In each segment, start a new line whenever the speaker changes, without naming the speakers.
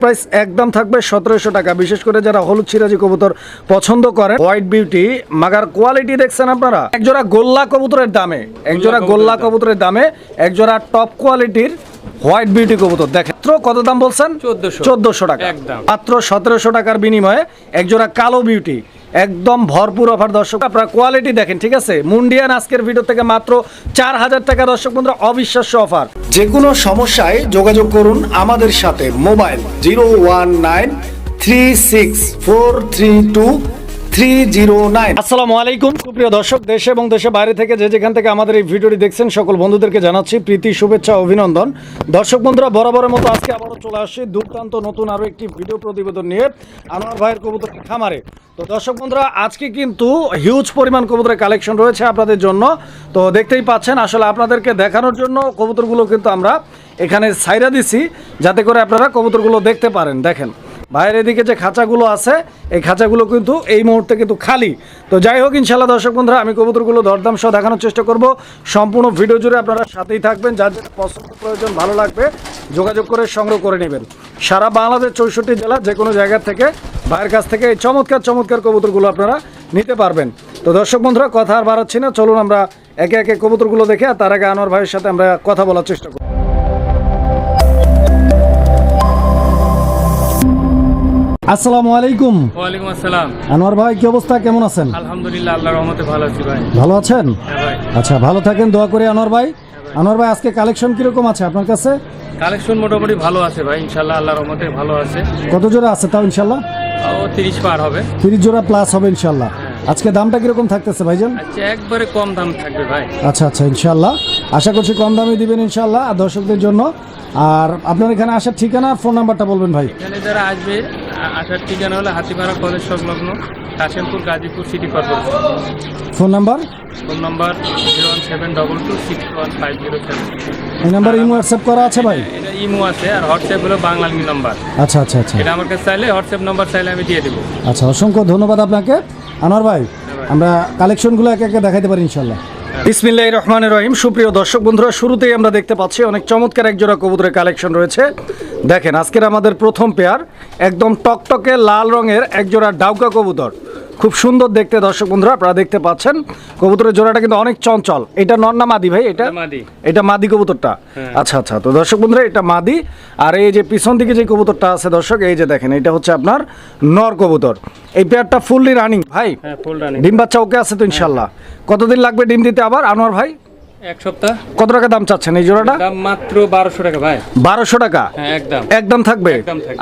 Price একদম থাকবে 1700 টাকা। বিশেষ করে যারা হলুদ সিরাজি কবুতর পছন্দ করেন, হোয়াইট বিউটি মাগার কোয়ালিটি দেখছেন আপনারা, একজোড়া গোল্লা কবুতরের দামে, একজোড়া গোল্লা কবুতরের দামে একজোড়া টপ কোয়ালিটির হোয়াইট বিউটি কবুতর দেখেন। কত দাম বলছেন? 1400 টাকা। মাত্র 1700 টাকার বিনিময়ে একজোড়া কালো বিউটি, একদম ভরপুর অফার দর্শক। আপনারা কোয়ালিটি দেখেন, ঠিক আছে। মুন্ডিয়ান আজকের ভিডিও থেকে মাত্র 4000 টাকা দর্শক বন্ধুরা, অবিশ্বাস্য অফার। যে কোনো সমস্যায় যোগাযোগ করুন আমাদের সাথে। মোবাইল 019336432309। আসসালামু আলাইকুম সুপ্রিয় দর্শক, দেশে এবং দেশের বাইরে থেকে যে যেখান থেকে আমাদের এই ভিডিওটি দেখছেন সকল বন্ধুদেরকে জানাচ্ছি প্রীতি, শুভেচ্ছা, অভিনন্দন। দর্শক বন্ধুরা, বরাবরের মতো আজকে আবারও চলে আসছি দুর্দান্ত নতুন আরও একটি ভিডিও প্রতিবেদন নিয়ে আনোয়ার ভাইয়ের কবুতর খামারে। তো দর্শক বন্ধুরা, আজকে কিন্তু হিউজ পরিমাণ কবুতরের কালেকশন রয়েছে আপনাদের জন্য। তো দেখতেই পাচ্ছেন, আসলে আপনাদেরকে দেখানোর জন্য কবুতরগুলো কিন্তু আমরা এখানে ছাইরা দিছি, যাতে করে আপনারা কবুতরগুলো দেখতে পারেন। দেখেন বাইরের দিকে যে খাঁচাগুলো আছে, এই খাঁচাগুলো কিন্তু এই মুহূর্তে কিন্তু খালি। তো যাই হোক, ইনশাল্লাহ দর্শক বন্ধুরা, আমি কবুতরগুলো দরদাম সহ দেখানোর চেষ্টা করব। সম্পূর্ণ ভিডিও জুড়ে আপনারা সাথেই থাকবেন। যার যেটা পছন্দ প্রয়োজন ভালো লাগবে যোগাযোগ করে সংগ্রহ করে নেবেন। সারা বাংলাদেশ 64 জেলা যে কোনো জায়গা থেকে ভাইয়ের কাছ থেকে এই চমৎকার চমৎকার কবুতরগুলো আপনারা নিতে পারবেন। তো দর্শক বন্ধুরা, কথা আর বাড়াচ্ছি না, চলুন আমরা একে একে কবুতরগুলো দেখে আর তার আগে আনোয়ার ভাইয়ের সাথে আমরা কথা বলার চেষ্টা করব। আসসালামু আলাইকুম।
ওয়ালাইকুম আসসালাম।
আনোয়ার ভাই, কি অবস্থা, কেমন আছেন?
আলহামদুলিল্লাহ, আল্লাহর রহমতে ভালো আছি ভাই।
ভালো আছেন?
হ্যাঁ ভাই।
আচ্ছা, ভালো থাকেন, দোয়া করি আনোয়ার ভাই। আনোয়ার ভাই, আজকে কালেকশন কিরকম আছে আপনার কাছে?
কালেকশন মোটামুটি ভালো আছে ভাই, ইনশাল্লাহ আল্লাহর রহমতে ভালো আছে।
কত জোড়া আছে তাও? ইনশাল্লাহ
ও 30 পার হবে।
30 জোড়া প্লাস হবে ইনশাল্লাহ। আজকে দামটা কিরকম থাকতেছে ভাইজান?
আচ্ছা, একবারে কম দাম থাকবে ভাই।
আচ্ছা আচ্ছা, ইনশাল্লাহ আশা করছি কম দামে দিবেন ইনশাল্লাহ আর দর্শকদের জন্য। আর আপনার এখানে আসার ঠিকানা আর ফোন নাম্বারটা বলবেন ভাই।
এখানে যারা আসবে, আসার ঠিকানা হলো হাতিপাড়া কলেজ সংলগ্ন Kashimpur, Gazipur city corporation.
Phone number?
Phone number 01722615007।
এই নাম্বার ইমো হোয়াটসঅ্যাপ করা আছে ভাই?
এটা ইমো আছে, আর হোয়াটসঅ্যাপ হলো বাংলালিঙ্ক নাম্বার।
আচ্ছা আচ্ছা আচ্ছা,
এটা আমার কাছে চাইলে হোয়াটসঅ্যাপ নাম্বার চাইলে আমি দিয়ে দেবো।
আচ্ছা, অসংখ্য ধন্যবাদ আপনাকে আনোয়ার ভাই। আমরা কালেকশনগুলো একে একে দেখাইতে পারি ইনশাল্লাহ। বিসমিল্লাহির রহমানির রহিম। সুপ্রিয় দর্শক বন্ধুরা, শুরুতেই আমরা দেখতে পাচ্ছি অনেক চমৎকার একজোড়া কবুতরের কালেকশন রয়েছে। দেখেন, আজকের আমাদের প্রথম পেয়ার একদম টকটকে লাল রঙের একজোড়া ডাউকা কবুতর, খুব সুন্দর দেখতে। দর্শক বন্ধুরা, আপনারা দেখতে পাচ্ছেন কবুতরের জোড়াটা কিন্তু অনেক চঞ্চল। এটা নর না মাদি ভাই? এটা মাদি কবুতরটা। আচ্ছা আচ্ছা, তো দর্শক বন্ধুরা, এটা মাদি। আর এই যে পিছন দিকে যে কবুতরটা আছে দর্শক, এই যে দেখেন, এটা হচ্ছে আপনার নর কবুতর। এই পেয়ারটা ফুললি রানিং ভাই? ডিম বাচ্চা ওকে আছে তো ইনশাল্লাহ? কতদিন লাগবে ডিম দিতে আবার আনোয়ার ভাই?
এক সপ্তাহ।
কত টাকা দাম চাচ্ছেন এই জোড়াটা?
দাম মাত্র 1200 টাকা ভাই।
1200 টাকা একদম থাকবে?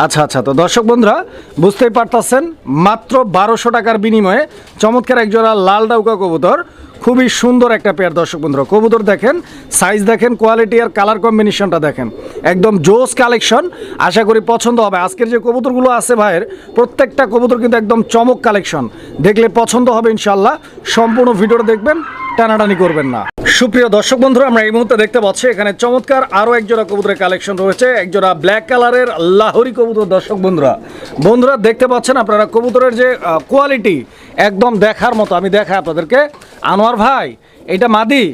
আচ্ছা আচ্ছা, তো দর্শক বন্ধুরা বুঝতেই পারতেছেন, মাত্র 1200 টাকার বিনিময়ে চমৎকার এক জোড়া লাল ডাউকা কবুতর, খুবই সুন্দর একটা পেয়ার। দর্শক বন্ধুরা, কবুতর দেখেন, সাইজ দেখেন, কোয়ালিটি আর কালার কম্বিনেশনটা দেখেন, একদম জোস কালেকশন। আশা করি পছন্দ হবে। আজকের যে কবুতরগুলো আছে ভাইয়ের, প্রত্যেকটা কবুতর কিন্তু একদম চমক কালেকশন, দেখলে পছন্দ হবে ইনশাল্লাহ। সম্পূর্ণ ভিডিওটা দেখবেন, টানাটানি করবেন না। সুপ্রিয় দর্শক বন্ধুরা, আমরা এই মুহূর্তে দেখতে পাচ্ছি এখানে চমৎকার আরও একজোড়া কবুতরের কালেকশন রয়েছে, একজোড়া ব্ল্যাক কালারের লাহোরি কবুতর। দর্শক বন্ধুরা দেখতে পাচ্ছেন আপনারা কবুতরের যে কোয়ালিটি, একদম দেখার মতো। আমি দেখাই আপনাদেরকে। আনোয়ার ভাই, এটা মাদি?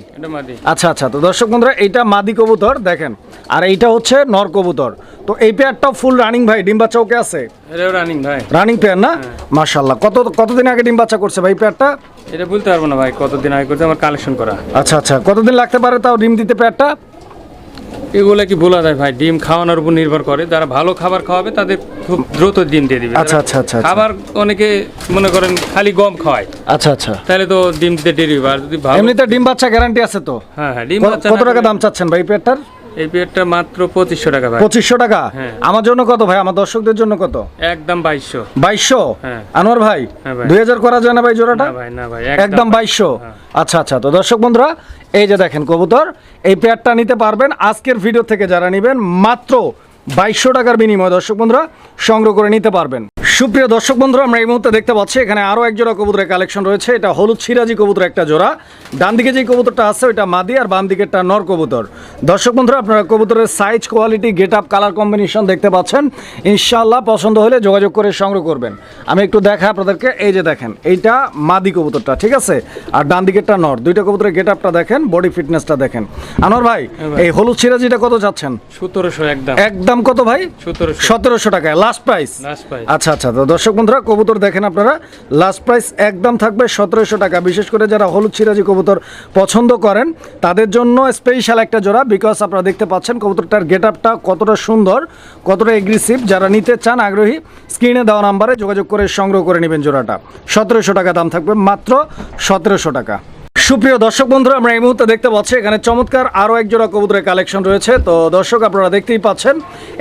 আচ্ছা আচ্ছা, তো দর্শক বন্ধুরা, এইটা মাদি কবুতর দেখেন, আর এইটা হচ্ছে নর কবুতর। তো এই পেয়ারটা ফুল রানিং ভাই? ডিম বাচ্চা ওকে আছে?
রানিং ভাই,
রানিং পেয়ার না? মাশাআল্লাহ। কতদিন আগে ডিম বাচ্চা করছে ভাই পেয়ারটা?
এটা বলতে পারবো না ভাই কতদিন আগে করছে, আমার কালেকশন করা।
আচ্ছা আচ্ছা, কতদিন লাগতে পারে তাও ডিম দিতে পেয়ারটা?
এগুলো কি বলা যায় ভাই, ডিম খাওয়ানোর উপর নির্ভর করে। যারা ভালো খাবার খাওয়াবে তাদের খুব দ্রুত ডিম দিয়ে দিবে।
আচ্ছা আচ্ছা আচ্ছা,
খাবার অনেকে মনে করেন খালি গম খাওয়ায়,
আচ্ছা আচ্ছা,
তাহলে তো ডিম দিতে দেরি হবে। আর যদি ভালো,
এমনিতে ডিম বাচ্চা গ্যারান্টি আছে তো?
হ্যাঁ হ্যাঁ, ডিম বাচ্চা।
কত টাকা দাম চাচ্ছেন ভাই পেয়ারটার?
এই পেয়ারটা মাত্র 2500 টাকা ভাই।
2500 টাকা? আমার জন্য কত ভাই? আমার দর্শকদের জন্য কত?
একদম 2200।
2200?
হ্যাঁ।
আনোয়ার ভাই, 2000 করা যায় না ভাই জোড়াটা?
না ভাই,
একদম 2200। আচ্ছা আচ্ছা, তো দর্শক বন্ধুরা, এই যে দেখেন কবুতর, এই পেয়ারটা নিতে পারবেন আজকের ভিডিও থেকে যারা নেবেন মাত্র 2200 টাকার বিনিময়ে দর্শক বন্ধুরা সংগ্রহ করে নিতে পারবেন। সুপ্রিয় দর্শক বন্ধুরা, আমরা এই মুহূর্তে দেখতে পাচ্ছি এখানে আরও এক জোড়া কবুতরের কালেকশন রয়েছে। এটা হলুদ সিরাজি কবুতর একটা জোড়া। ডান দিকে যে কবুতরটা আছে ওইটা মাদি, আর বাম দিকেরটা নর কবুতর। দর্শক বন্ধুরা, আপনারা কবুতরের size, quality, get up, colour combination দেখতে পাচ্ছেন। ইনশাআল্লাহ পছন্দ হলে যোগাযোগ করে সংগ্রহ করবেন। আমি একটু দেখা আপনাদেরকে, এই যে দেখেন এইটা মাদি কবুতরটা, ঠিক আছে, আর ডান দিকেরটা নর। দুইটা কবুতরের গেট আপটা দেখেন, বডি ফিটনেসটা দেখেন। আনোয়ার ভাই, এই হলুদ সিরাজিটা কত চাচ্ছেন?
1700 একদম।
একদম কত ভাই? 1700 টাকায় লাস্ট প্রাইস। আচ্ছা আচ্ছা, তো দর্শক বন্ধুরা কবুতর দেখেন আপনারা, লাস্ট প্রাইস একদম থাকবে 1700 টাকা। বিশেষ করে যারা হলুদ সিরাজি কবুতর পছন্দ করেন তাদের জন্য স্পেশাল একটা জোড়া, বিকজ আপনারা দেখতে পাচ্ছেন কবুতরটার গেট আপটা কতটা সুন্দর, কতটা এগ্রেসিভ। যারা নিতে চান আগ্রহী, স্ক্রিনে দেওয়া নাম্বারে যোগাযোগ করে সংগ্রহ করে নেবেন জোড়াটা। 1700 টাকা দাম থাকবে, মাত্র 1700 টাকা। সুপ্রিয় দর্শক বন্ধুরা, আমরা এই মুহূর্তে দেখতে পাচ্ছি এখানে চমৎকার আরও এক জোড়া কবুতরের কালেকশন রয়েছে। তো দর্শক আপনারা দেখতেই পাচ্ছেন,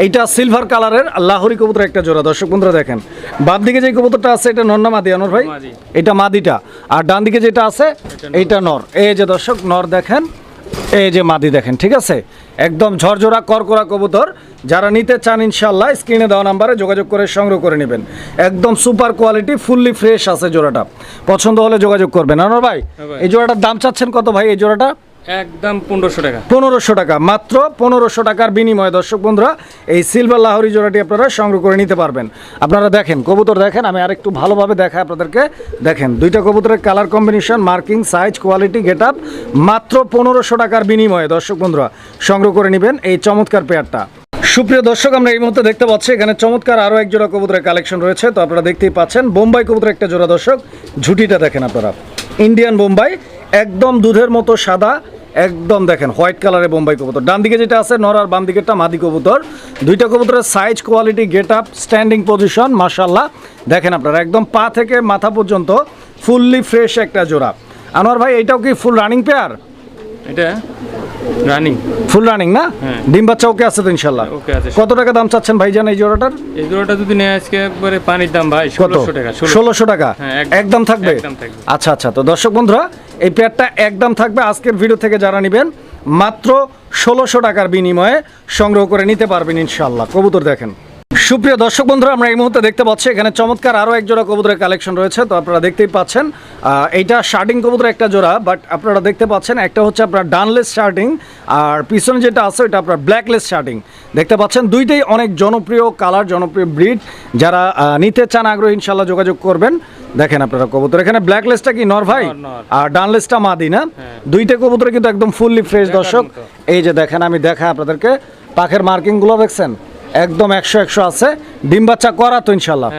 এইটা সিলভার কালারের লাহোরি কবুতরের একটা জোড়া। দর্শক বন্ধুরা দেখেন, বাম দিকে যে কবুতরটা আছে এটা নর না মাদি আনোয়ার ভাই? এটা মাদিটা। আর ডান দিকে যেটা আছে এইটা নর। এই যে দর্শক নর দেখেন, এই যে মাদি দেখেন, ঠিক আছে, একদম ঝরঝরা করকরা কবুতর। যারা নিতে চান ইনশাল্লাহ স্ক্রিনে দেওয়া নাম্বারে যোগাযোগ করে সংগ্রহ করে নেবেন। একদম সুপার কোয়ালিটি, ফুললি ফ্রেশ আছে জোড়াটা। পছন্দ হলে যোগাযোগ করবেন। আনোয়ার ভাই, এই জোড়াটার দাম চাচ্ছেন কত ভাই? এই জোড়াটা
একদম 1500 টাকা।
1500 টাকা, মাত্র 1500 টাকার বিনিময়ে দর্শক বন্ধুরা এই সিলভার লাহোরি জোড়াটি আপনারা সংগ্রহ করে নিতে পারবেন। আপনারা দেখেন কবুতর দেখেন, আমি আরেকটু ভালোভাবে দেখাই আপনাদেরকে। দেখেন দুইটা কবুতরের colour combination, marking, size, quality, get up, মাত্র 1500 টাকার বিনিময়ে দর্শক বন্ধুরা সংগ্রহ করে নেবেন এই চমৎকার পেয়ারটা। সুপ্রিয় দর্শক, আমরা এই মুহূর্তে দেখতে পাচ্ছি এখানে চমৎকার আরও এক জোড়া কবুতরের কালেকশন রয়েছে। তো আপনারা দেখতেই পাচ্ছেন বোম্বাই কবুতরের একটা জোড়া। দর্শক ঝুটিটা দেখেন আপনারা, ইন্ডিয়ান বোম্বাই, একদম দুধের মতো সাদা, একদম দেখেন হোয়াইট কালারের বোম্বাই কবুতর। ডান দিকে যেটা আছে নর, আর বাম দিকেরটা মাদি কবুতর। দুইটা কবুতরের size, quality, get up, standing position মাশাআল্লাহ দেখেন আপনারা, একদম পা থেকে মাথা পর্যন্ত ফুললি ফ্রেশ একটা জোড়া। আনোয়ার ভাই, এইটাও কি ফুল রানিং পেয়ার?
এটা রানিং,
ফুল রানিং না? ডিম বাচ্চা ওকে আছে তো ইনশাআল্লাহ?
ওকে আছে।
কত টাকা দাম চাচ্ছেন ভাইজান এই জোড়াটার?
এই জোড়াটা যদি নেয় আজকে একবারে পানির দাম ভাই 1600 টাকা।
1600 টাকা একদম থাকবে?
একদম থাকবে।
আচ্ছা আচ্ছা, তো দর্শক বন্ধুরা এই পেয়ারটা একদম থাকবে আজকের ভিডিও থেকে। যারা নেবেন মাত্র 1600 টাকার বিনিময়ে সংগ্রহ করে নিতে পারবেন ইনশাআল্লাহ। কবুতর দেখেন। সুপ্রিয় দর্শক বন্ধুরা, আমরা এই মুহূর্তে দেখতে পাচ্ছি এখানে চমৎকার আরও এক জোড়া কবুতরের কালেকশন রয়েছে। তো আপনারা দেখতেই পাচ্ছেন এইটা শার্টিং কবুতরের একটা জোড়া, বাট আপনারা দেখতে পাচ্ছেন একটা হচ্ছে আপনার ডানলেস শার্টিং, আর পিছনে যেটা আছে ওইটা আপনার ব্ল্যাকলেস শার্টিং। দেখতে পাচ্ছেন দুইটাই অনেক জনপ্রিয় কালার, জনপ্রিয় ব্রিড। যারা নিতে চান আগ্রহী ইনশাল্লাহ যোগাযোগ করবেন। দেখেন আপনারা কবুতর, এখানে ব্ল্যাকলেসটা কি নর ভাই, আর ডানলেসটা মাদি না? দুইটা কবুতর কিন্তু একদম ফুললি ফ্রেশ দর্শক। এই যে দেখেন, আমি দেখাই আপনাদেরকে, পাখের মার্কিংগুলো দেখছেন একদম 100 আছে। ডিম বাচ্চা করা তো ইনশাআল্লাহ?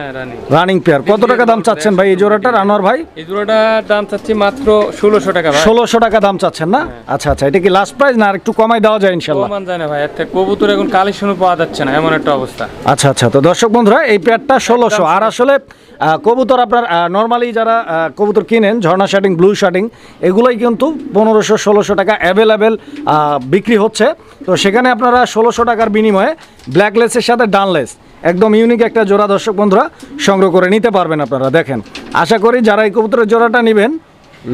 Running pair. কত টাকা দাম চাচ্ছেন ভাই এই জোড়াটার আনোয়ার ভাই?
এই জোড়াটার দাম চাচ্ছি মাত্র 1600 টাকা ভাই।
1600 টাকা দাম চাচ্ছেন না? আচ্ছা আচ্ছা, এটা কি লাস্ট প্রাইস না আর একটু কমাই দেওয়া যায় ইনশাআল্লাহ?
কমান যায় না ভাই, এত কবুতর এখন কালেকশনও পাওয়া যাচ্ছে না, এমন একটা অবস্থা।
আচ্ছা আচ্ছা, তো দর্শক বন্ধুরা এই পেয়ারটা 1600। আর আসলে কবুতর আপনার নর্মালি যারা কবুতর কিনেন, ঝর্ণা শার্টিং, ব্লু শার্টিং, এগুলোই কিন্তু 1500-1600 টাকা অ্যাভেলেবেল বিক্রি হচ্ছে। তো সেখানে আপনারা 1600 টাকার বিনিময়ে ব্ল্যাকলেসের সাথে ডানলেস একদম ইউনিক একটা জোড়া দর্শক বন্ধুরা সংগ্রহ করে নিতে পারবেন আপনারা। দেখেন, আশা করি যারা এই কবুতরের জোড়াটা নেবেন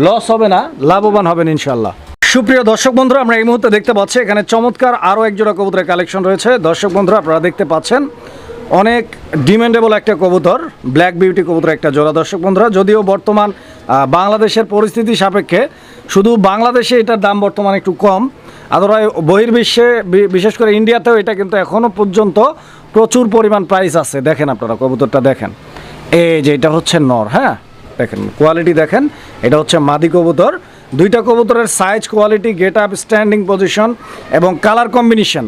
লস হবে না, লাভবান হবেন ইনশাল্লাহ। সুপ্রিয় দর্শক বন্ধুরা, আমরা এই মুহূর্তে দেখতে পাচ্ছি এখানে চমৎকার আরও এক জোড়া কবুতরের কালেকশন রয়েছে। দর্শক বন্ধুরা আপনারা দেখতে পাচ্ছেন অনেক ডিমান্ডেবল একটা কবুতর, ব্ল্যাক বিউটি কবুতর একটা জোড়া। দর্শক বন্ধুরা, যদিও বর্তমান বাংলাদেশের পরিস্থিতি সাপেক্ষে শুধু বাংলাদেশে এটার দাম বর্তমানে একটু কম, আদারওয়াইজ বহির্বিশ্বে বিশেষ করে ইন্ডিয়াতেও এটা কিন্তু এখনও পর্যন্ত প্রচুর পরিমাণ প্রাইস আছে। দেখেন আপনারা কবুতরটা দেখেন, এই যে এটা হচ্ছে নর, হ্যাঁ দেখেন কোয়ালিটি দেখেন, এটা হচ্ছে মাদি কবুতর। দুইটা কবুতরের size, quality, get up, standing position এবং কালার কম্বিনেশন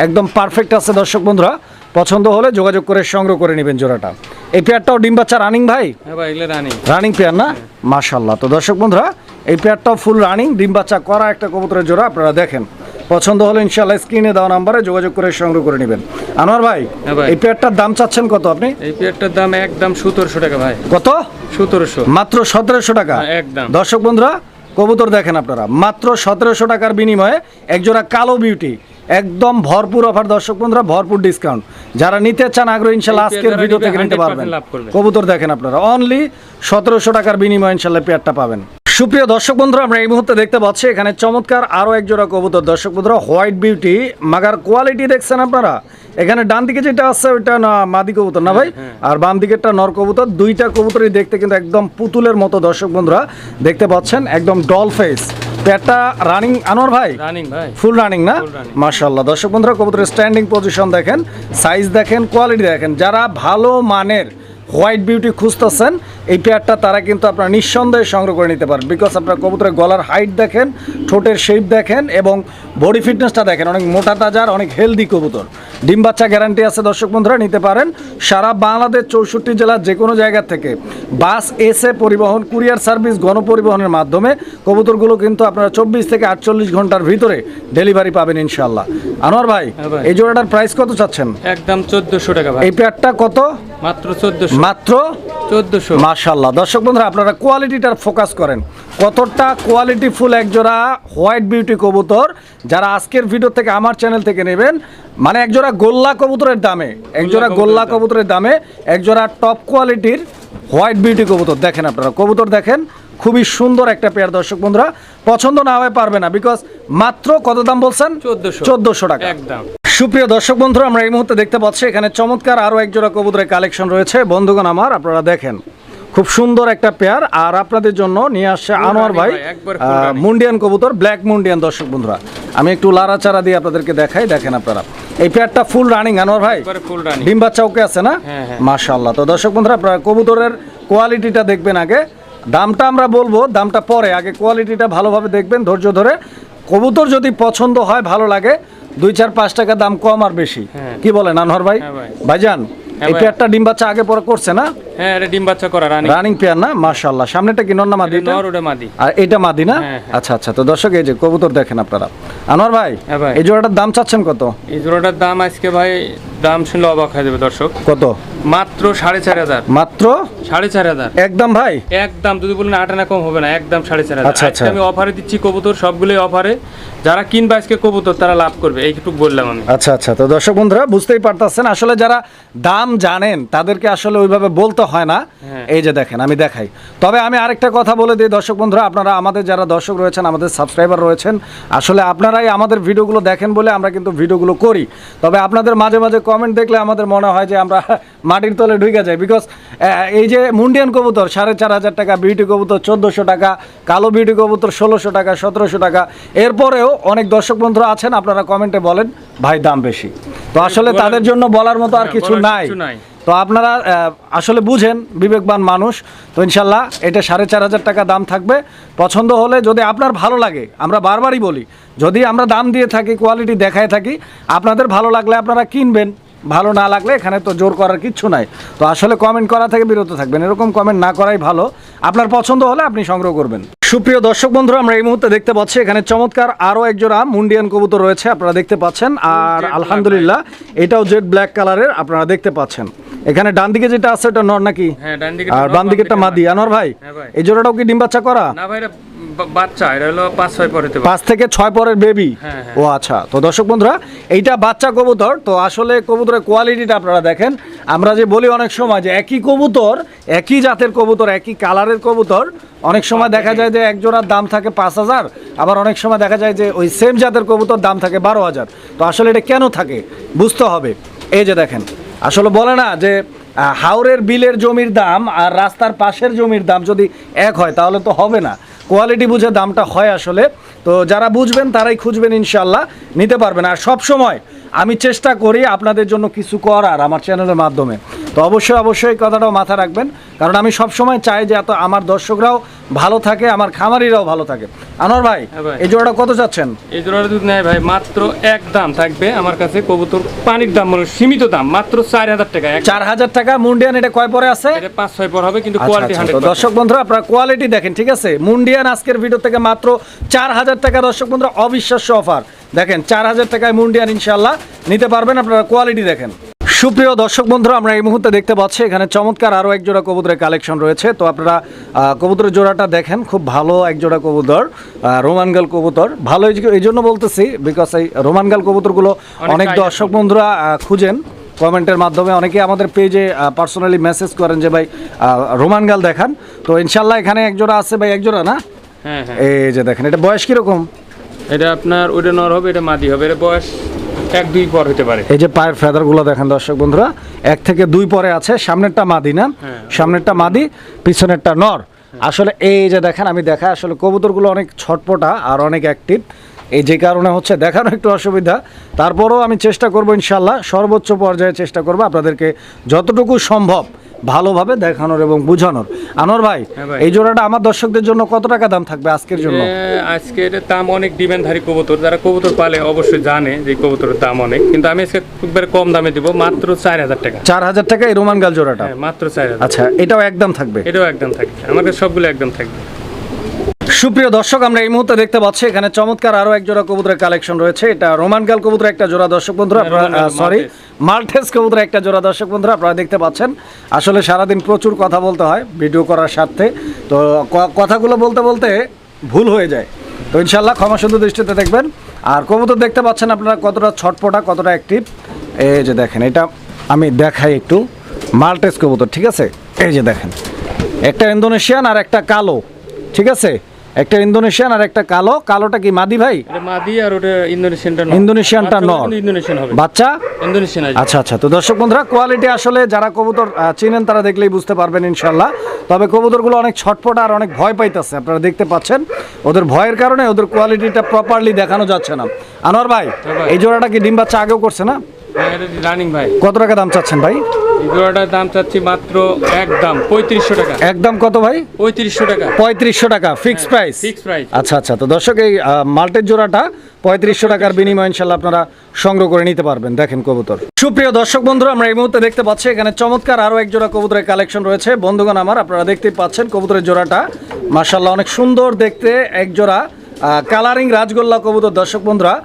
একদম পারফেক্ট আছে দর্শক বন্ধুরা। পছন্দ হলে যোগাযোগ করে সংগ্রহ করে নেবেন জোড়াটা। এই পেয়ারটাও ডিম বাচ্চা রানিং ভাই?
হ্যাঁ ভাই, এগুলো রানিং।
রানিং পেয়ার না? মাশাআল্লাহ। তো দর্শক বন্ধুরা এই পেয়ারটাও ফুল রানিং, ডিম বাচ্চা করা একটা কবুতরের জোড়া। আপনারা দেখেন, পছন্দ হলে ইনশাআল্লাহ স্ক্রিনে দেওয়া নাম্বারে যোগাযোগ করে সংগ্রহ করে নেবেন। আনোয়ার ভাই, এই পেয়ারটার দাম চাচ্ছেন কত আপনি?
এই পেয়ারটার দাম একদম 1700 টাকা ভাই।
কত?
1700।
মাত্র 1700 টাকা
একদম।
দর্শক বন্ধুরা কবুতর দেখেন আপনারা, মাত্র 1700 টাকার বিনিময়ে একজোড়া কালো বিউটি, একদম ভরপুর অফার দর্শক বন্ধুরা, ভরপুর ডিসকাউন্ট। যারা নিতে চান আগ্রহ ইনশাআল্লাহ আজকের ভিডিও থেকে নিতে পারবেন। কবুতর দেখেন আপনারা, অনলি 1700 টাকার বিনিময়ে ইনশাআল্লাহ পেয়ারটা পাবেন। সুপ্রিয় দর্শক বন্ধুরা, আমরা এই মুহূর্তে দেখতে পাচ্ছি এখানে চমৎকার আরো এক জোড়া কবুতর। দর্শক বন্ধুরা, হোয়াইট বিউটি, মাগার কোয়ালিটি দেখছেন আপনারা। এখানে ডান দিকে যেটা আছে ওইটা না মাদি কবুতর না ভাই, আর বাম দিকেরটা নর কবুতর। দুইটা কবুতরই দেখতে কিন্তু একদম পুতুলের মতো। দর্শক বন্ধুরা দেখতে পাচ্ছেন একদম ডল ফেস। পেটটা রানিং আনোয়ার ভাই,
রানিং ভাই,
ফুল রানিং না? মাশাআল্লাহ। দর্শক বন্ধুরা, কবুতরের স্ট্যান্ডিং পজিশন দেখেন, সাইজ দেখেন, কোয়ালিটি দেখেন। যারা ভালো মানের হোয়াইট বিউটি খুঁজতেছেন এই পেয়ারটা তারা কিন্তু আপনারা নিঃসন্দেহে সংগ্রহ করে নিতে পারেন। বিকজ আপনার কবুতরের গলার হাইট দেখেন, ঠোঁটের শেপ দেখেন এবং বডি ফিটনেসটা দেখেন। অনেক মোটা তাজার, অনেক হেলদি কবুতর। ডিম বাচ্চা গ্যারান্টি আছে। দর্শক বন্ধুরা নিতে পারেন সারা বাংলাদেশ 64 জেলার যে কোনো জায়গা থেকে বাস, এসে পরিবহন, কুরিয়ার সার্ভিস, গণপরিবহনের মাধ্যমে কবুতরগুলো কিন্তু আপনারা 24 থেকে 48 ঘন্টার ভিতরে ডেলিভারি পাবেন ইনশাআল্লাহ। আনোয়ার ভাই, এই জোড়াটার প্রাইস কত চাচ্ছেন?
একদম 1400 টাকা ভাই।
এই পেয়ারটা কত?
মাত্র 1400।
মাত্র
1400।
মাশাআল্লাহ। দর্শক বন্ধুরা, আপনারা কোয়ালিটিটার ফোকাস করেন, কতটা কোয়ালিটি ফুল এক জোড়া হোয়াইট বিউটি কবুতর যারা আজকের ভিডিও থেকে আমার চ্যানেল থেকে নেবেন। মানে এক জোড়া গোল্লা কবুতরের দামে, এক জোড়া গোল্লা কবুতরের দামে এক জোড়া টপ কোয়ালিটির হোয়াইট বিউটি কবুতর দেখেন। আপনারা কবুতর দেখেন, খুবই সুন্দর একটা পেয়ার। দর্শক বন্ধুরা, পছন্দ না হয়ে পারবে না। বিকজ মাত্র কত দাম বলছেন? 1400 টাকা
একদম।
সুপ্রিয় দর্শক বন্ধুরা, আমরা এই মুহূর্তে দেখতে পাচ্ছি এখানে চমৎকার আরো এক জোড়া কবুতরের কালেকশন রয়েছে। বন্ধুগণ আমার, আপনারা দেখেন খুব সুন্দর একটা পেয়ার। আর আপনাদের জন্য নিয়ে আসছে আনোয়ার ভাই মুন্ডিয়ান কবুতর, ব্ল্যাক মুন্ডিয়ান। দর্শক বন্ধুরা, আমি একটু লাড়াচাড়া দিয়ে আপনাদেরকে দেখাই। দেখেন আপনারা এই পেয়ারটা ফুল রানিং আনোয়ার ভাই, ডিম বাচ্চা ওকে আছে না? মাশাআল্লাহ। তো দর্শক বন্ধুরা, আপনারা কবুতরের কোয়ালিটিটা দেখবেন আগে, দামটা আমরা বলবো, দামটা পরে। আগে কোয়ালিটিটা ভালোভাবে দেখবেন ধৈর্য ধরে। কবুতর যদি পছন্দ হয়, ভালো লাগে, 2-4-5 টাকা দাম কম আর বেশি। কি বলেন আনোয়ার ভাই? ভাইজান, এই পেয়ারটা ডিম বাচ্চা আগে পরে করছে না?
হ্যাঁ, এটা ডিম বাচ্চা করা
রানিং পেয়ার না? মাশাআল্লাহ। সামনেটা কি নর না মাদি?
নর, ওটা মাদি।
আর এটা মাদি না? আচ্ছা আচ্ছা। তো দর্শক, এই যে কবুতর দেখেন আপনারা। আনোয়ার ভাই, এই জোড়াটার দাম চাচ্ছেন কত?
এই জোড়াটার দাম আজকে ভাই, দাম শুনলে অবাক হয়ে যাবে দর্শক।
কত?
মাত্র 4500।
মাত্র
4500
একদম ভাই?
একদম। যদি বলেন 8 আনা কম হবে না, একদম 4500।
আচ্ছা আচ্ছা।
আমি অফারে দিচ্ছি কবুতর, সবগুলোই অফারে। যারা কিনবে আজকে কবুতর তারা লাভ করবে, এইটুকু বললাম আমি।
আচ্ছা আচ্ছা। তো দর্শক বন্ধুরা, বুঝতেই পারতেছেন আসলে যারা দাম জানেন তাদেরকে আসলে ওইভাবে বলতে হয় না। এই যে দেখেন, আমি দেখাই। তবে আমি আরেকটা কথা বলে দিই দর্শক বন্ধুরা, আপনারা আমাদের যারা দর্শক রয়েছেন, আমাদের সাবস্ক্রাইবার রয়েছেন, আসলে আপনারাই আমাদের ভিডিওগুলো দেখেন বলে আমরা কিন্তু ভিডিওগুলো করি। তবে আপনাদের মাঝে মাঝে কমেন্ট দেখলে আমাদের মনে হয় যে আমরা মাটির তলে ঢুকে যাই। বিকজ এই যে মুন্ডিয়ান কবুতর 4500 টাকা, বিউটি কবুতর 1400 টাকা, কালো বিউটি কবুতর 1600 টাকা, 1700 টাকা। এরপরেও অনেক দর্শক বন্ধুরা আছেন, আপনারা কমেন্টে বলেন ভাই দাম বেশি। তো আসলে তাদের জন্য বলার মতো আর কিছু নাই। তো আপনারা আসলে বুঝেন, বিবেকবান মানুষ। তো ইনশাল্লাহ এটা 4500 টাকা দাম থাকবে। পছন্দ হলে, যদি আপনার ভালো লাগে, আমরা বারবারই বলি, যদি আমরা দাম দিয়ে থাকি, কোয়ালিটি দেখায় থাকি, আপনাদের ভালো লাগলে আপনারা কিনবেন, ভালো না লাগলে এখানে তো জোর করার কিচ্ছু নাই। তো আসলে কমেন্ট করা থেকে বিরত থাকবেন, এরকম কমেন্ট না করাই ভালো। আপনার পছন্দ হলে আপনি সংগ্রহ করবেন। সুপ্রিয় দর্শক বন্ধুরা, আমরা এই মুহূর্তে দেখতে পাচ্ছি এখানে চমৎকার আরো এক জোড়া মুন্ডিয়ান কবুতর রয়েছে, আপনারা দেখতে পাচ্ছেন। আর আলহামদুলিল্লাহ এটাও জেড ব্ল্যাক কালারের, আপনারা দেখতে পাচ্ছেন। এখানে ডান দিকে যেটা আছে ওটা নর নাকি? আর বাম দিকেরটা মাদি। আনোয়ার ভাই, এই জোড়াটাও কি ডিম বাচ্চা করা?
না ভাই, বাচ্চা। এটা হলো 5-6 পরে,
5 থেকে 6 পরের বেবি। ও আচ্ছা। তো দর্শক বন্ধুরা, এইটা বাচ্চা কবুতর। তো আসলে কবুতরের কোয়ালিটিটা আপনারা দেখেন। আমরা যে বলি অনেক সময় যে একই কবুতর, একই জাতের কবুতর, একই কালারের কবুতর, অনেক সময় দেখা যায় যে এক জোড়ার দাম থাকে 5000, আবার অনেক সময় দেখা যায় যে ওই সেম জাতের কবুতর দাম থাকে 12000। তো আসলে এটা কেন থাকে বুঝতে হবে। এই যে দেখেন, আসলে বলে না যে হাওরের বিলের জমির দাম আর রাস্তার পাশের জমির দাম যদি এক হয় তাহলে তো হবে না। কোয়ালিটি বুঝে দামটা হয় আসলে। তো যারা বুঝবেন তারাই খুঁজবেন, ইনশাল্লাহ নিতে পারবেন। আর সব সময় আমি চেষ্টা করি আপনাদের জন্য কিছু করার আমার চ্যানেলের মাধ্যমে। তো অবশ্যই কথাটাও মাথায় রাখবেন, কারণ আমি সব সময় চাই যে এত আমার দর্শকরাও ভালো থাকে, আমার খামারিরাও ভালো থাকে। আনোয়ার ভাই, এই জোড়াটা কত চাচ্ছেন?
এই জোড়াটা দুধ নেয় ভাই, মাত্র এক দাম থাকবে আমার কাছে। কবুতর পানির দাম মানে সীমিত দাম, মাত্র 4000 টাকা।
4000 টাকা মুন্ডিয়ান। এটা কয় পরে আছে?
এটা 5-6 পর হবে, কিন্তু কোয়ালিটি 100%।
দর্শক বন্ধুরা, আপনারা কোয়ালিটি দেখেন, ঠিক আছে? মুন্ডিয়ান আজকের ভিডিও থেকে মাত্র 4000 টাকা। দর্শক বন্ধুরা, অবিশ্বাস্য অফার। দেখেন 4000 টাকায় মুন্ডিয়ান ইনশাল্লাহ নিতে পারবেন। আপনারা কোয়ালিটি দেখেন। সুপ্রিয় দর্শক বন্ধুরা, আমরা এই মুহূর্তে দেখতে পাচ্ছি এখানে চমৎকার আরো এক জোড়া কবুতরের কালেকশন রয়েছে। তো আপনারা কবুতরের জোড়াটা দেখেন, খুব ভালো এক জোড়া কবুতর, রোমানগাল কবুতর। ভালো এই জন্য বলতেছি, বিকজ এই রোমানগাল কবুতরগুলো অনেক দর্শক বন্ধুরা খুঁজেন কমেন্টের মাধ্যমে। অনেকে আমাদের পেজে পার্সোনালি মেসেজ করেন যে ভাই রোমানগাল দেখান। তো ইনশাল্লাহ এখানে এক জোড়া আছে ভাই, এক জোড়া না?
হ্যাঁ হ্যাঁ
এই যে দেখেন, এটা বয়স কিরকম?
এটা আপনার ওইটা নর হবে, এটা মাদি হবে, এটা বয়স 1-2 পর হতে পারে।
এই যে পায়ের ফেদারগুলো দেখেন দর্শক বন্ধুরা, 1 থেকে 2 পরে আছে। সামনেরটা মাদি না?
হ্যাঁ।
সামনেরটা মাদি, পিছনেরটা নর। আসলে এই যে দেখেন, আমি দেখাই, আসলে কবুতরগুলো অনেক ছটপটা আর অনেক অ্যাক্টিভ, এই যে কারণে হচ্ছে দেখানো একটু অসুবিধা। তারপরেও আমি চেষ্টা করব ইনশাল্লাহ, সর্বোচ্চ পর্যায়ে চেষ্টা করব আপনাদেরকে যতটুকু সম্ভব ভালোভাবে দেখানোর এবং বোঝানোর। আনোয়ার ভাই,
হ্যাঁ ভাই।
এই জোড়াটা আমার দর্শকদের জন্য কত টাকা দাম থাকবে আজকের জন্য?
আজকে এটার দাম অনেক, ডিমান্ডধারী কবুতর, যারা কবুতর পালে অবশ্যই জানে যে কবুতরের দাম অনেক, কিন্তু আমি আজকে একবারে কম দামে দিব, মাত্র 4000 টাকা।
4000 টাকা এই রোমান গাল জোড়াটা?
হ্যাঁ, মাত্র 4000।
আচ্ছা, এটাও একদম থাকবে?
এটাও একদম থাকবে, আমার কাছে সবগুলো একদম থাকবে।
সুপ্রিয় দর্শক, আমরা এই মুহূর্তে দেখতে পাচ্ছি এখানে চমৎকার আরো এক জোড়া কবুতরের কালেকশন রয়েছে। এটা রোমান গাল কবুতর একটা জোড়া দর্শক বন্ধুরা, সরি মাল্টেস কবুতর একটা জোড়া দর্শক বন্ধুরা, আপনারা দেখতে পাচ্ছেন। আসলে সারাদিন প্রচুর কথা বলতে হয় ভিডিও করার স্বার্থে, তো কথাগুলো বলতে বলতে ভুল হয়ে যায়, তো ইনশাল্লাহ ক্ষমা সুন্দর দৃষ্টিতে দেখবেন। আর কবুতর দেখতে পাচ্ছেন আপনারা কতটা ছটপটা, কতটা অ্যাক্টিভ। এই যে দেখেন, এটা আমি দেখাই একটু, মাল্টেস কবুতর, ঠিক আছে? এই যে দেখেন, একটা ইন্দোনেশিয়ান আর একটা কালো, ঠিক আছে? একটা ইন্দোনেশিয়ান আর একটা কালো। কালোটা কি মাদি ভাই?
এটা মাদি, আর ওটা ইন্দোনেশিয়ানটা নর।
ইন্দোনেশিয়ানটা
বাচ্চা
নর,
কিন্তু ইন্দোনেশিয়ান হবে,
বাচ্চা
ইন্দোনেশিয়ান আসবে।
আচ্ছা আচ্ছা। তো দর্শক বন্ধুরা, কোয়ালিটি আসলে যারা কবুতর চিনেন তারা দেখলেই বুঝতে পারবেন ইনশাল্লাহ। তবে কবুতরগুলো অনেক ছটফট আর অনেক ভয় পাইতেছে, আপনারা দেখতে পাচ্ছেন। ওদের ভয়ের কারণে ওদের কোয়ালিটিটা প্রপারলি দেখানো যাচ্ছে না। আনোয়ার ভাই,
হ্যাঁ ভাই।
এই জোড়াটা কি ডিম বাচ্চা আগেও করছে না?
হ্যাঁ, এটা রানিং ভাই।
কত টাকা দাম চাচ্ছেন ভাই?
এই জোড়াটার দাম চাচ্ছি মাত্র একদম 3500 টাকা।
একদম কত ভাই?
3500 টাকা।
3500 টাকা ফিক্স প্রাইস?
Fix price.
আচ্ছা আচ্ছা। তো দর্শক, এই মাল্টের জোড়াটা 3500 টাকার বিনিময়ে ইনশাল্লাহ আপনারা সংগ্রহ করে নিতে পারবেন। দেখেন কবুতর। সুপ্রিয় দর্শক বন্ধুরা, আমরা এই মুহূর্তে দেখতে পাচ্ছি এখানে চমৎকার আরো এক জোড়া কবুতরের কালেকশন রয়েছে। বন্ধুগণ আমার, আপনারা দেখতেই পাচ্ছেন কবুতরের জোড়াটা মাশাআল্লাহ অনেক সুন্দর দেখতে, এক জোড়া কালারিং রাজগোল্লা কবুতর। দর্শক বন্ধুরা,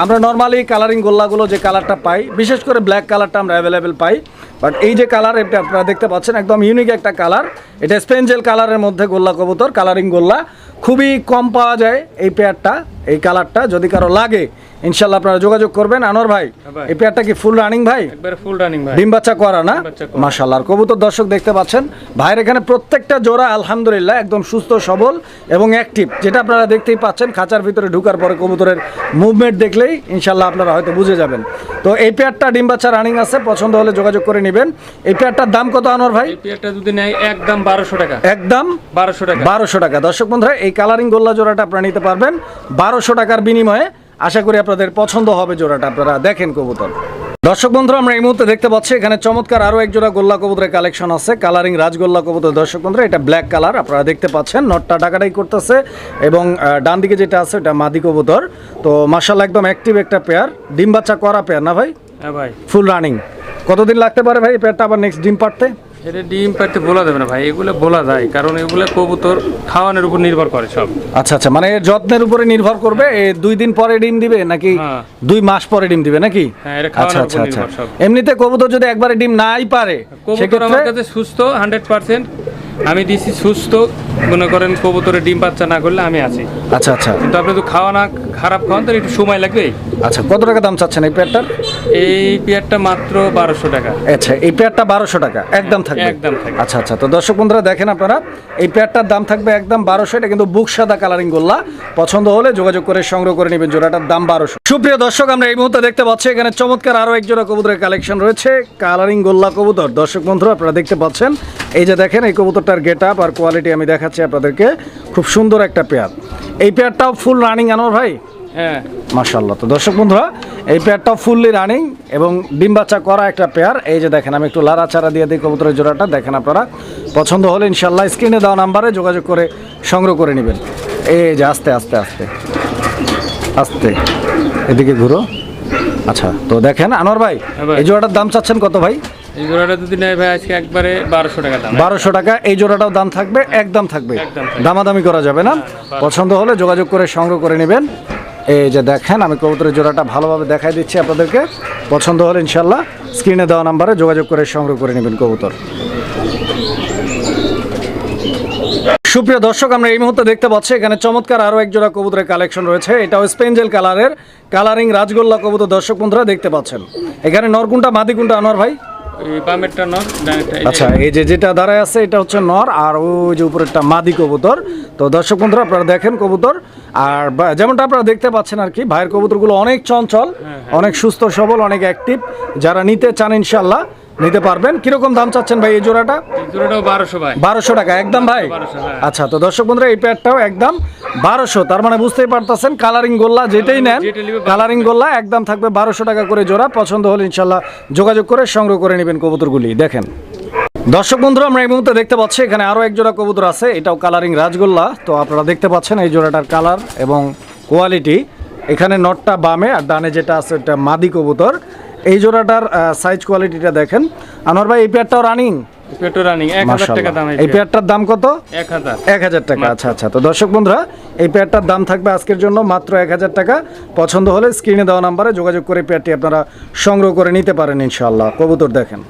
আমরা নর্মালি কালারিং গোল্লাগুলো যে কালারটা পাই, বিশেষ করে ব্ল্যাক কালারটা আমরা অ্যাভেলেবেল পাই, বাট এই যে কালার, এটা আপনারা দেখতে পাচ্ছেন একদম ইউনিক একটা কালার। এটা স্পেঞ্জেল কালারের মধ্যে গোল্লা কবুতর, কালারিং গোল্লা খুবই কম পাওয়া যায় এই পেয়ারটা, এই কালারটা। যদি কারো লাগে ইনশাল্লাহ আপনারা যোগাযোগ করবেন। আনোয়ার ভাই,
ভাই।
এই পেয়ারটা কি ফুল রানিং ভাই?
একবারে ফুল রানিং ভাই।
ডিম বাচ্চা করা না?
ডিম বাচ্চা করা।
মাশাআল্লাহ। আর কবুতর দর্শক দেখতে পাচ্ছেন ভাইয়ের এখানে প্রত্যেকটা জোড়া আলহামদুলিল্লাহ একদম সুস্থ সবল এবং অ্যাক্টিভ, যেটা আপনারা দেখতেই পাচ্ছেন। খাঁচার ভিতরে ঢোকার পরে কবুতরের মুভমেন্ট দেখলেই ইনশাল্লাহ আপনারা হয়তো বুঝে যাবেন। তো এই পেয়ারটা ডিম বাচ্চা রানিং আছে, পছন্দ হলে যোগাযোগ করে নেবেন। এই পেয়ারটার দাম কত আনোয়ার ভাই?
এই পেয়ারটা যদি নেয় একদম 1200 টাকা।
একদম
1200 টাকা।
1200 টাকা। দর্শক বন্ধুরা, এই কালারিং গোল্লা জোড়াটা আপনারা নিতে পারবেন 1200 টাকার বিনিময়ে। আশা করি আপনাদের পছন্দ হবে জোড়াটা। আপনারা দেখেন কবুতর। দর্শক বন্ধুরা, আমরা এই মুহূর্তে দেখতে পাচ্ছি এখানে চমৎকার আরো এক জোড়া গোল্লা কবুতরের কালেকশন আছে, কালারিং রাজগোল্লা কবুতর। দর্শক বন্ধুরা, এটা ব্ল্যাক কালার, আপনারা দেখতে পাচ্ছেন নটটা ডাকাডাকি করতেছে, এবং ডান দিকে যেটা আছে এটা মাদি কবুতর। তো মাশাআল্লাহ একদম অ্যাক্টিভ একটা পেয়ার, ডিম বাচ্চা করা পেয়ার না ভাই?
হ্যাঁ ভাই।
Full running. কতদিন লাগতে পারে ভাই এই পেয়ারটা আবার নেক্সট ডিম পাড়তে?
এটা ডিম পাড়তে বলা যাবে না ভাই, এগুলো বলা যায়, কারণ এগুলো কবুতর খাওয়ানোর উপর নির্ভর করে সব।
আচ্ছা আচ্ছা, মানে এর যত্নের উপরে নির্ভর করবে। 2 দিন পরে ডিম দিবে নাকি
হ্যাঁ।
2 মাস পরে ডিম দিবে নাকি?
হ্যাঁ, এটা
আচ্ছা
খাওয়ানোর
আচ্ছা
উপর
আচ্ছা।
নির্ভর সব।
এমনিতে কবুতর যদি একবারে ডিম নাই পারে
কবুতর
সেক্ষেত্রে
আমার কাছে সুস্থ 100%, আমি দিছি সুস্থ। মনে করেন কবুতরের ডিম বাচ্চা না করলে আমি আছি,
আচ্ছা আচ্ছা
কিন্তু আপনি তো খাওয়া না খারাপ খাওয়ান, তাহলে একটু সময় লাগবে।
আচ্ছা। কত টাকা দাম চাচ্ছেন এই পেয়ারটার?
এই পেয়ারটা মাত্র 1200 টাকা।
আচ্ছা, এই পেয়ারটা 1200 টাকা একদম থাকবে?
একদম থাকবে।
আচ্ছা আচ্ছা। তো দর্শক বন্ধুরা দেখেন আপনারা, এই পেয়ারটার দাম থাকবে একদম 1200। এটা কিন্তু বুক সাদা কালারিং গোল্লা, পছন্দ হলে যোগাযোগ করে সংগ্রহ করে নেবেন। জোড়াটার দাম 1200। সুপ্রিয় দর্শক, আমরা এই মুহূর্তে দেখতে পাচ্ছি এখানে চমৎকার আরো এক জোড়া কবুতরের কালেকশন রয়েছে, কালারিং গোল্লা কবুতর। দর্শক বন্ধুরা, আপনারা দেখতে পাচ্ছেন এই যে দেখেন, এই কবুতরটার গেট আপ আর কোয়ালিটি আমি দেখাচ্ছি আপনাদেরকে। খুব সুন্দর একটা পেয়ার। এই পেয়ারটাও ফুল রানিং আনোয়ার ভাই?
হ্যাঁ
মাশাআল্লাহ। তো দর্শক বন্ধুরা, এই পেয়ারটাও ফুললি রানিং এবং ডিম বাচ্চা করা একটা পেয়ার। এই যে দেখেন, আমি একটু লাড়াচাড়া দিয়ে দিই কবুতরের জোড়াটা, দেখেন আপনারা। পছন্দ হলে ইনশাল্লাহ স্ক্রিনে দেওয়া নাম্বারে যোগাযোগ করে সংগ্রহ করে নেবেন। এই যে আস্তে আস্তে আস্তে আস্তে এদিকে ঘুরো। আচ্ছা, তো দেখেন আনোয়ার ভাই,
হ্যাঁ ভাই।
এই জোড়াটার দাম চাচ্ছেন কত ভাই?
এই জোড়াটা যদি নেয় ভাই আজকে একবারে 1200 টাকা দাম।
1200 টাকা। এই জোড়াটাও দাম থাকবে? একদম থাকবে,
একদম থাকবে।
দামাদামি করা যাবে না? পছন্দ হলে যোগাযোগ করে সংগ্রহ করে নেবেন। এই যে দেখেন, আমি কবুতরের জোড়াটা ভালোভাবে দেখাই দিচ্ছি আপনাদেরকে। পছন্দ হলে ইনশাল্লাহ স্ক্রিনে দেওয়া নাম্বারে যোগাযোগ করে সংগ্রহ করে নেবেন কবুতর। সুপ্রিয় দর্শক, আমরা এই মুহূর্তে দেখতে পাচ্ছি এখানে চমৎকার আরো এক জোড়া কবুতরের কালেকশন রয়েছে। এটাও স্পেঞ্জেল কালারের কালারিং রাজগোল্লা কবুতর। দর্শক বন্ধুরা দেখতে পাচ্ছেন এখানে নরকুন্টা মাদি কুন্টা আনোয়ার ভাই?
এই বামেরটা নর, ডানেরটা এই যে-
আচ্ছা, এই যে যেটা দাঁড়ায় আছে এটা হচ্ছে নর, আর ওই যে উপরেরটা মাদি কবুতর। তো দর্শক বন্ধুরা আপনারা দেখেন কবুতর, আর যেমনটা আপনারা দেখতে পাচ্ছেন আর কি, ভাইয়ের কবুতরগুলো অনেক চঞ্চল, অনেক সুস্থ সবল, অনেক অ্যাক্টিভ। যারা নিতে চান ইনশাল্লাহ নিতে পারবেন। কিরকম দাম চাচ্ছেন ভাই এই জোড়াটা?
এই জোড়াটাও 1200 ভাই।
1200 টাকা একদম ভাই?
1200, হ্যাঁ।
আচ্ছা, তো দর্শক বন্ধুরা এই প্যাডটাও একদম 1200, তার মানে বুঝতেই পারতেছেন কালারিং গোল্লা যেটাই নেন,
যেটা নিবে
কালারিং গোল্লা একদম থাকবে 1200 টাকা করে জোড়া। পছন্দ হলে ইনশাল্লাহ যোগাযোগ করে সংগ্রহ করে নেবেন কবুতরগুলি। দেখেন দর্শক বন্ধুরা, আমরা এই মুহূর্তে দেখতে পাচ্ছি এখানে আরো এক জোড়া কবুতর আছে, এটাও কালারিং রাজগোল্লা। তো আপনারা দেখতে পাচ্ছেন এই জোড়াটার কালার এবং কোয়ালিটি। এখানে নটটা বামে আর ডানে যেটা আছে এটা মাদি কবুতর। এই জোড়াটার সাইজ কোয়ালিটিটা দেখেন। আনোয়ার ভাই এই পেয়ারটাও রানিং?
পেটো রানিং 1000 টাকা দাম।
এই পেয়ারটার দাম কত?
1000।
1000 টাকা। আচ্ছা আচ্ছা, তো দর্শক বন্ধুরা এই পেয়ারটার দাম থাকবে আজকের জন্য মাত্র 1000 টাকা। পছন্দ হলে স্ক্রিনে দেওয়া নাম্বারে যোগাযোগ করে পেয়ারটি আপনারা সংগ্রহ করে নিতে পারেন ইনশাআল্লাহ। কবুতর দেখেন।